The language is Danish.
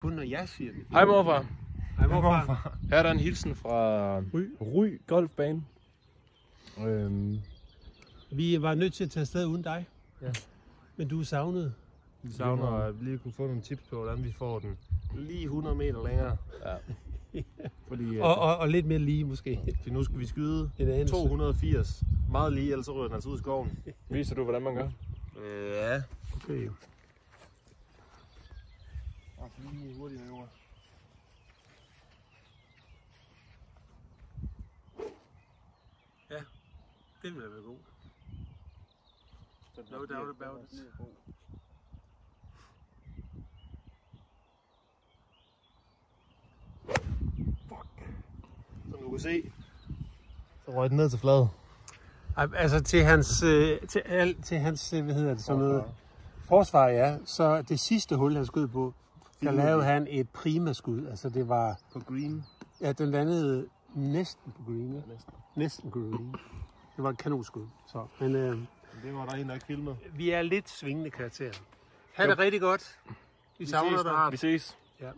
Kun når jeg siger det. Hej morfar. Hej morfar. Her er der en hilsen fra Ry Golfbane. Vi var nødt til at tage afsted uden dig. Ja. Men du er savnet. Vi savner at lige kunne få nogle tips på, hvordan vi får den lige 100 meter længere. Ja. Fordi, og lidt mere lige måske. For nu skal vi skyde En 280. Meget lige, ellers ryger den altså ud i skoven. Viser du, hvordan man gør? Ja. Okay. Lige hurtigt over. Ja, det vil være god. No doubt about it. Som du kan se, så røg den ned til flade. Altså til hans hvad hedder det, sådan noget forsvar, ja. Så det sidste hul, han skød på, der lavede han et prima skud. Altså det var På green. Ja, den landede næsten på green. Ja. Næsten green. Det var et kanonskud. Så, men Det var der en, der ikke filmede. vi er lidt svingende karakterer. Ha' det rigtig godt. Vi savner dig. Vi ses. Ja.